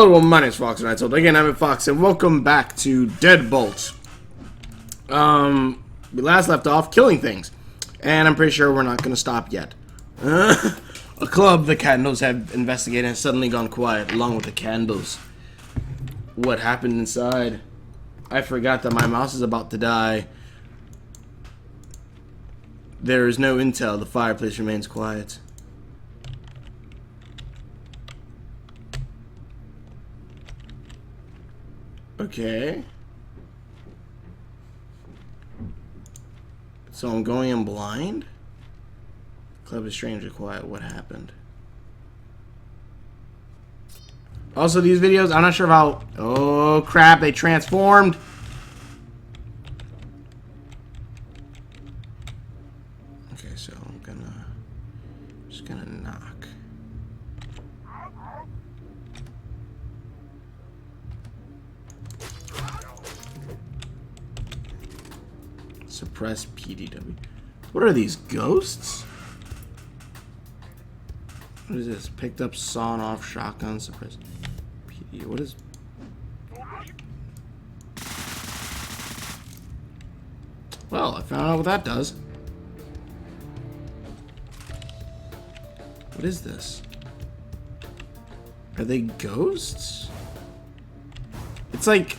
Hello, my name's Fox, and I told again I'm at Fox, and welcome back to DeadBolt. We last left off killing things, and I'm pretty sure we're not gonna stop yet. A club the candles have investigated has suddenly gone quiet, along with the candles. What happened inside? I forgot that my mouse is about to die. There is no intel. The fireplace remains quiet. Okay. So I'm going in blind? Club is strangely quiet. What happened? Also, these videos, I'm not sure how... Oh, crap. They transformed. Okay, so I'm just gonna knock. Suppress PDW. What are these, ghosts? What is this? Picked up sawn off shotgun, suppress PD. What is... Well, I found out what that does. What is this? Are they ghosts? It's like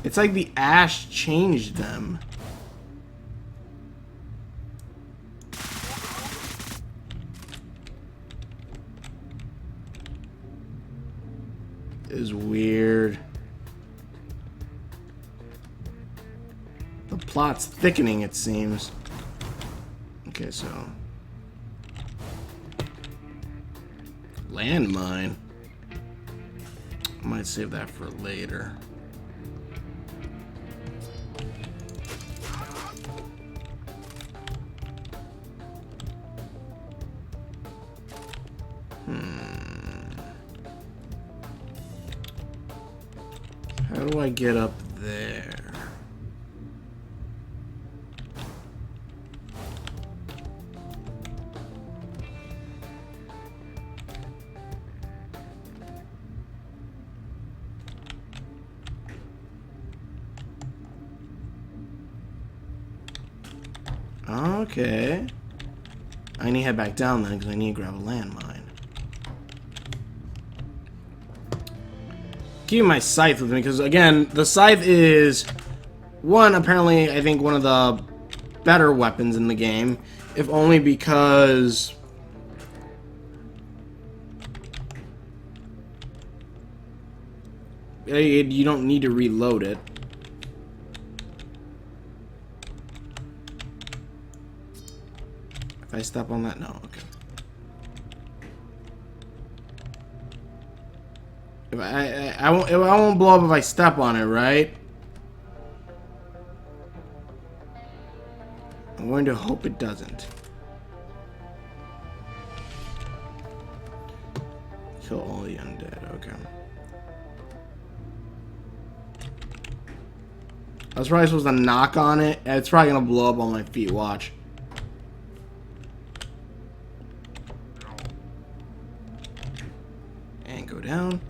the ash changed them. Is weird. The plot's thickening, it seems. Okay, so landmine. I might save that for later. How do I get up there? Okay. I need to head back down then because I need to grab a landmine. Keeping my scythe with me because, again, the scythe is apparently I think one of the better weapons in the game, if only because you don't need to reload it. If I step on that, no, okay. If I won't blow up if I step on it, right? I'm going to hope it doesn't. Kill all the undead, okay. I was probably supposed to knock on it. It's probably gonna blow up on my feet, watch. And go down.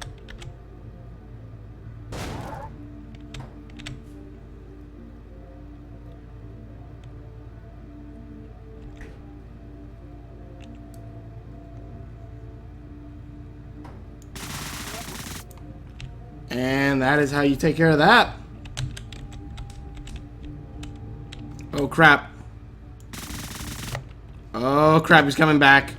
And that is how you take care of that. Oh crap. Oh crap, he's coming back.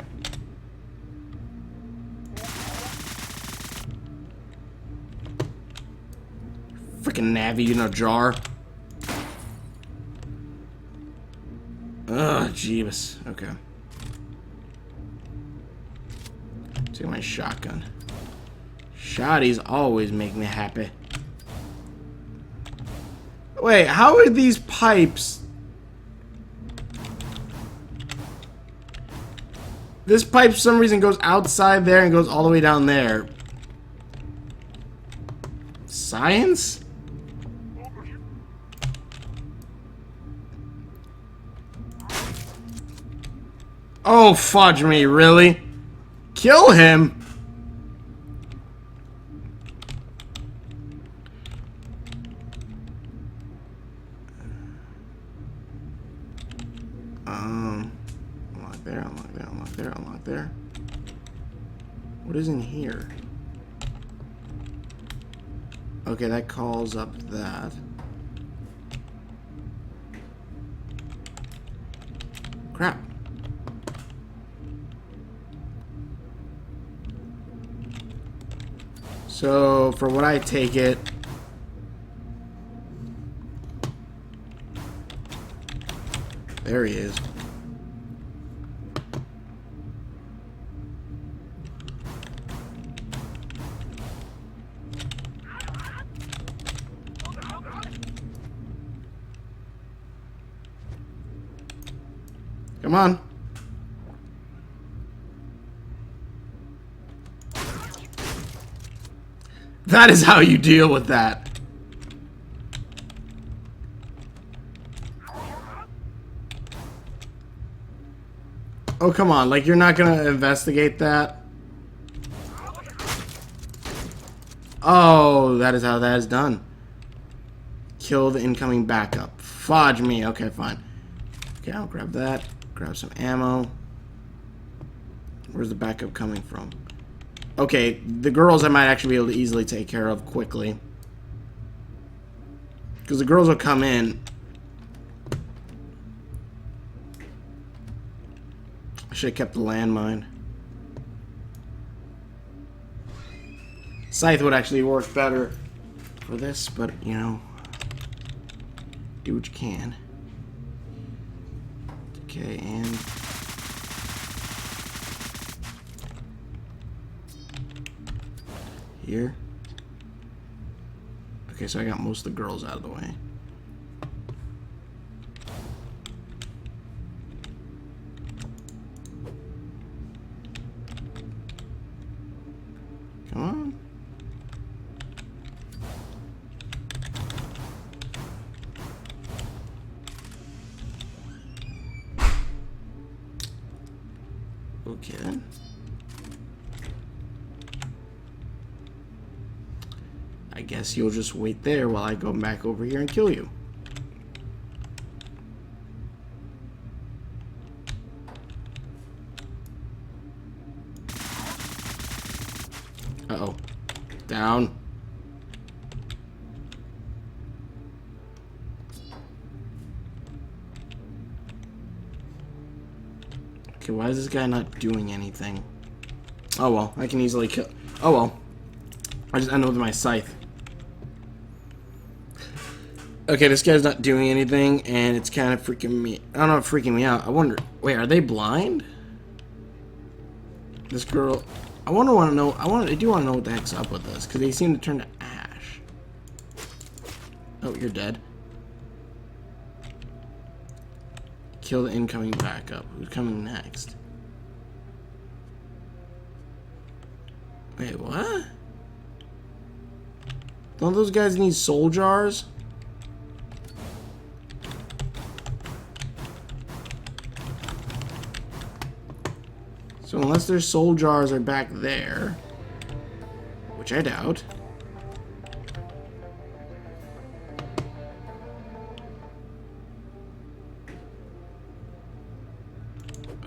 Freaking Navi in a jar. Ugh, jeebus. Okay. Take my shotgun. Shotties always make me happy. Wait, how are these pipes? This pipe for some reason goes outside there and goes all the way down there. Science? Oh, fudge me, really? Kill him? Unlock there, unlock there, unlock there, unlock there. What is in here? Okay, that calls up that. Crap. So, for what I take it, there he is. Come on. That is how you deal with that. Oh, come on. Like, you're not gonna investigate that? Oh, that is how that is done. Kill the incoming backup. Fudge me. Okay, fine. Okay, I'll grab that. Grab some ammo. Where's the backup coming from? Okay, the girls I might actually be able to easily take care of quickly. Because the girls will come in. I should have kept the landmine. Scythe would actually work better for this, but, you know, do what you can. Okay, and... here. Okay, so I got most of the girls out of the way. Come on. Okay then. I guess you'll just wait there while I go back over here and kill you. Uh-oh. Down. Okay, why is this guy not doing anything? Oh well, I can easily kill... Oh well. I just end up with my scythe. Okay, this guy's not doing anything, and it's kind of freaking me... I don't know, freaking me out. I wonder... Wait, are they blind? This girl... I do want to know what the heck's up with this, because they seem to turn to ash. Oh, you're dead. Kill the incoming backup. Who's coming next? Wait, what? Don't those guys need soul jars? So unless their soul jars are back there, which I doubt.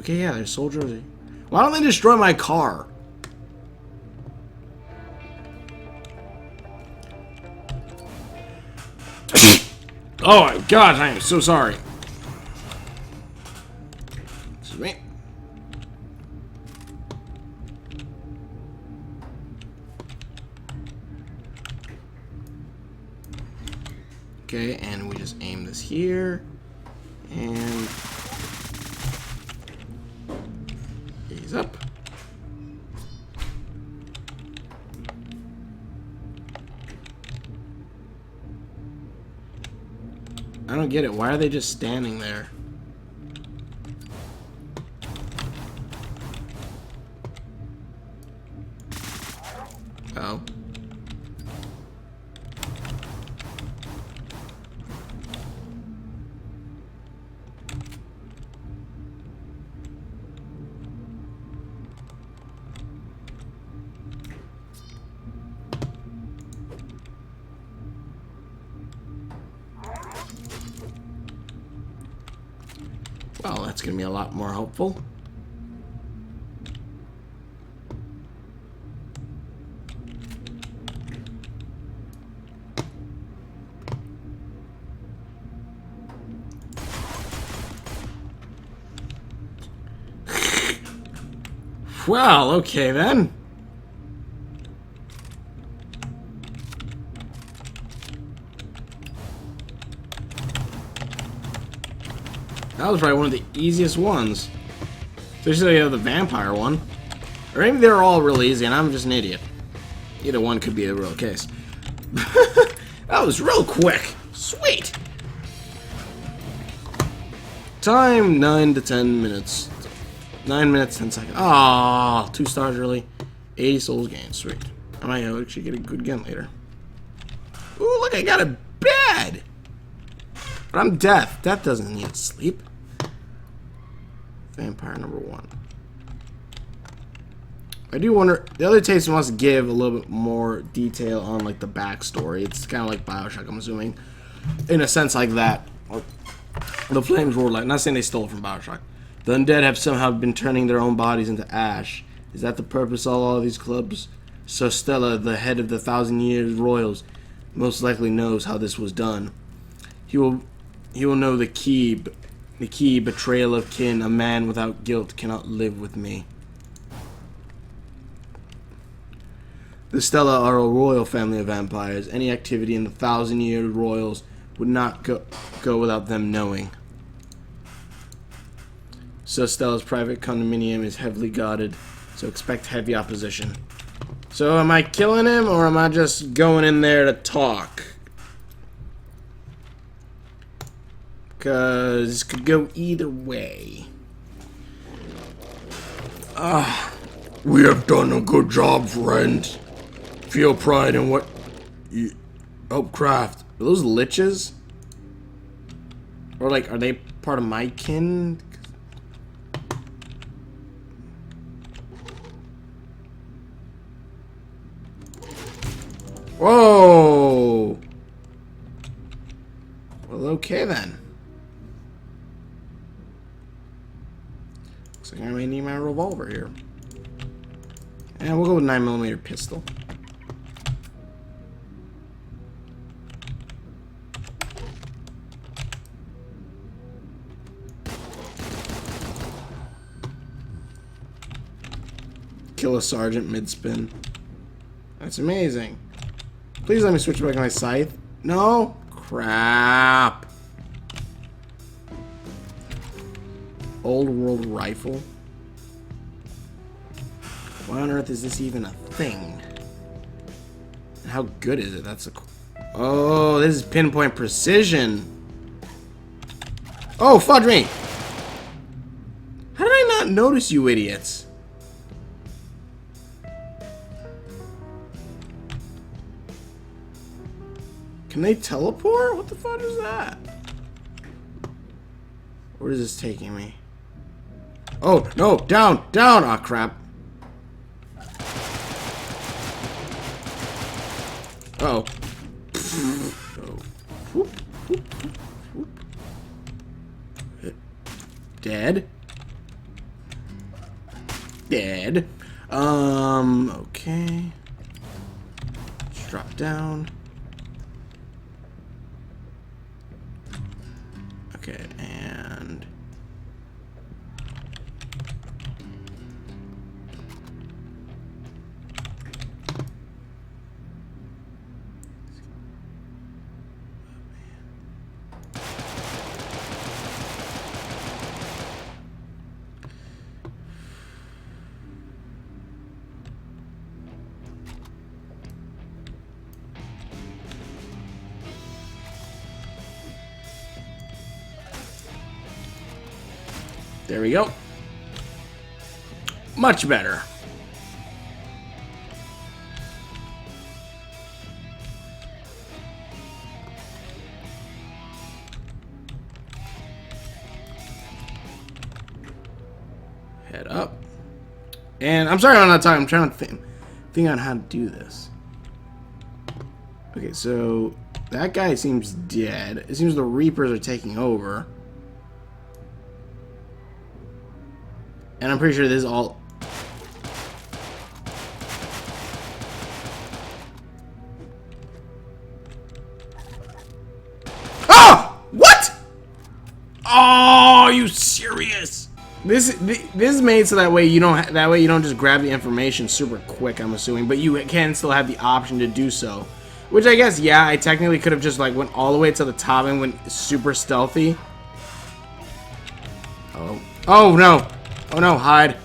Okay, yeah, there's soul jars. Why don't they destroy my car? Oh my god, I am so sorry. Excuse me. Okay, and we just aim this here. And he's up. I don't get it. Why are they just standing there? Oh. Well, that's going to be a lot more helpful. Well, okay then. That was probably one of the easiest ones. Especially the vampire one. Or maybe they're all real easy and I'm just an idiot. Either one could be a real case. That was real quick. Sweet. Time 9 to 10 minutes. 9 minutes, 10 seconds. Ah, 2 stars early. 80 souls gained. Sweet. I might actually get a good gun later. Ooh, look, I got a bed. But I'm deaf. Death doesn't need sleep. Vampire number 1. I do wonder. The other taste wants to give a little bit more detail on like the backstory. It's kind of like BioShock, I'm assuming, in a sense like that. The flames were like. Not saying they stole from BioShock. The undead have somehow been turning their own bodies into ash. Is that the purpose of all these clubs? So Stella, the head of the 1,000 Years Royals, most likely knows how this was done. He will know the key betrayal of kin. A man without guilt cannot live with me. The Stella are a royal family of vampires. Any activity in the 1,000 Year Royals would not go without them knowing. So Stella's private condominium is heavily guarded, so expect heavy opposition. So am I killing him, or am I just going in there to talk? Because this could go either way. We have done a good job, friends. Feel pride in what you help craft. Are those liches? Or like, are they part of my kin? Whoa! Well, okay then. Looks like I may need my revolver here. And we'll go with 9mm pistol. Kill a sergeant mid-spin. That's amazing. Please let me switch back to my scythe. No? Crap. Old world rifle. Why on earth is this even a thing? And how good is it? That's a... Oh, this is pinpoint precision. Oh, fudge me. How did I not notice, you idiots? Can they teleport? What the fuck is that? Where is this taking me? Oh, no! Down! Down! Aw, crap. Uh-oh. Dead? Dead. Okay. Just drop down. Okay, and... There we go. Much better. Head up. And I'm sorry I'm not talking. I'm trying to think on how to do this. Okay, so that guy seems dead. It seems the Reapers are taking over. And I'm pretty sure this is all... Oh! What? Oh, are you serious? This is made so that way you don't just grab the information super quick, I'm assuming, but you can still have the option to do so. Which I guess, yeah, I technically could have just like went all the way to the top and went super stealthy. Oh. Oh no. Oh no, hide.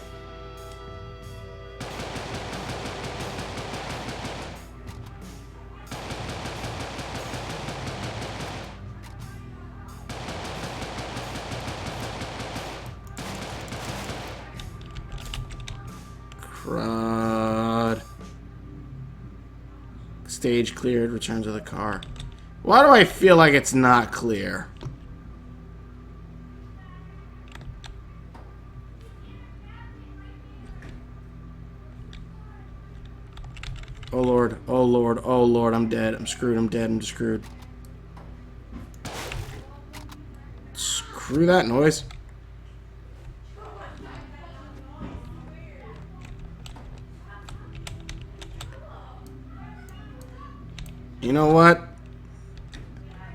Crud. Stage cleared, return to the car. Why do I feel like it's not clear? Oh lord, oh lord, oh lord, I'm dead. I'm screwed, I'm dead, I'm screwed. Screw that noise. You know what?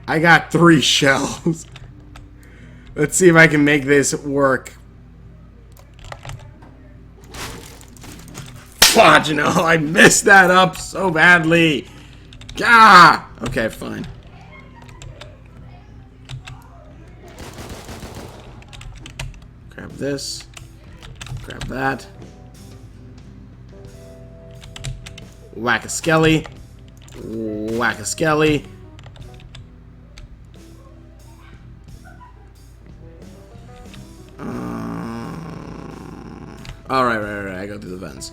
I got 3 shells. Let's see if I can make this work. God, you know, I messed that up so badly. Ah! Okay, fine. Grab this. Grab that. Whack a skelly. Whack a skelly. Alright, right. I go through the vents.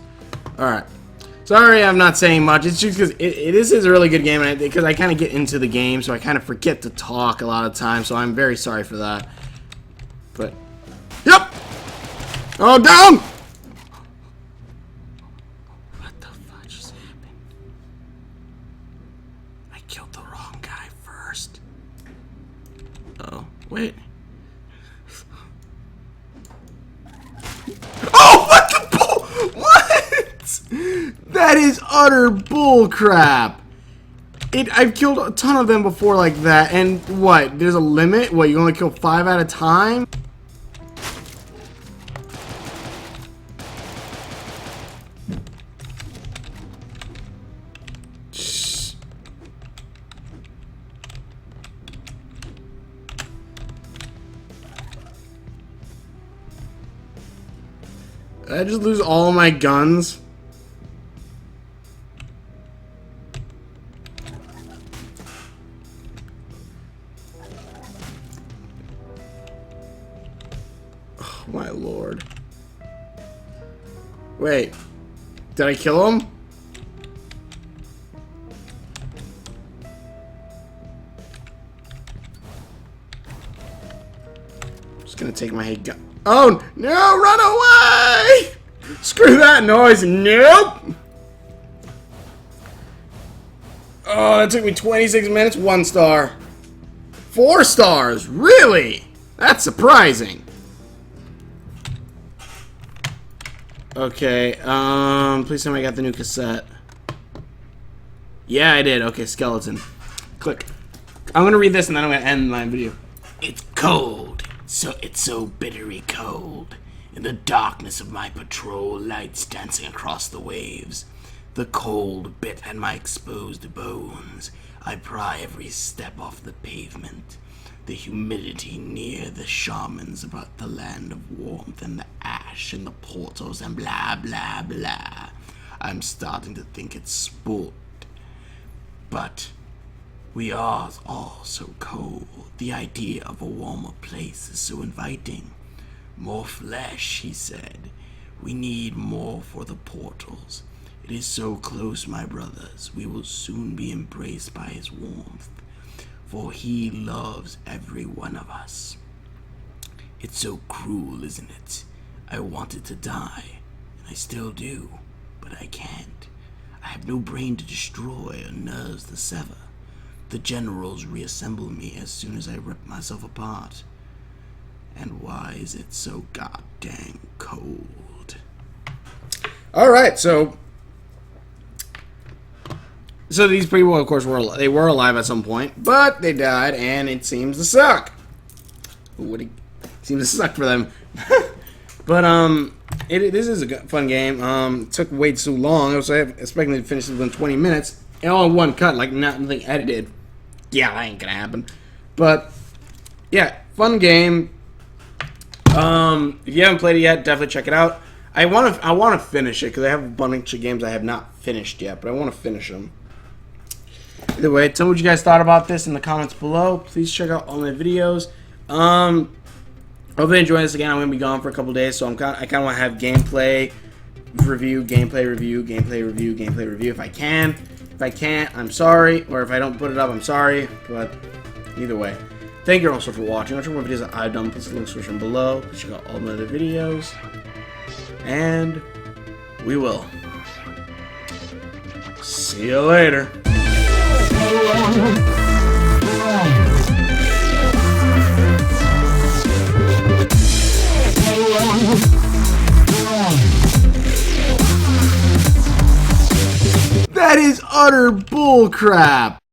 Alright. Sorry I'm not saying much. It's just because this is a really good game, and because I kind of get into the game, so I kind of forget to talk a lot of times, so I'm very sorry for that. But, yep! Oh, down! What the fuck just happened? I killed the wrong guy first. Oh, wait. Oh, what the bull? What? That is utter bull crap. I've killed a ton of them before like that, and what? There's a limit? What, you only kill 5 at a time? Did I just lose all my guns? Oh, my lord. Wait. Did I kill him? Just gonna take my gun. Oh, no, run away! Screw that noise, nope! Oh, that took me 26 minutes, 1 star. 4 stars, really? That's surprising. Okay, please tell me I got the new cassette. Yeah, I did. Okay, skeleton. Click. I'm gonna read this and then I'm gonna end my video. It's cold. It's so bittery cold. In the darkness of my patrol, lights dancing across the waves. The cold bit at my exposed bones. I pry every step off the pavement. The humidity near the shamans about the land of warmth and the ash and the portals and blah blah blah. I'm starting to think it's sport. But we are all so cold. The idea of a warmer place is so inviting. More flesh, he said. We need more for the portals. It is so close, my brothers. We will soon be embraced by his warmth, for he loves every one of us. It's so cruel, isn't it? I wanted to die, and I still do, but I can't. I have no brain to destroy or nerves to sever. The generals reassemble me as soon as I rip myself apart. And why is it so goddamn cold? Alright, so these people, of course, were alive at some point, but they died, and it seems to suck. It seems to suck for them. But this is a fun game. It took way too long. I was expecting to finish it within 20 minutes, and all in one cut, like nothing edited. Yeah, that ain't gonna happen. But yeah, fun game. If you haven't played it yet, definitely check it out. I want to finish it because I have a bunch of games I have not finished yet, but I want to finish them. Either way, tell me what you guys thought about this in the comments below. Please check out all my videos. Hope you enjoy this. Again, I'm gonna be gone for a couple days, so I kind of want to have gameplay review, gameplay review, gameplay review, gameplay review if I can. If I can't, I'm sorry, or if I don't put it up, I'm sorry. But either way, thank you also for watching. Watch more videos that I've done. Please link description below. Please check out all my other videos, and we will see you later. That is utter bullcrap.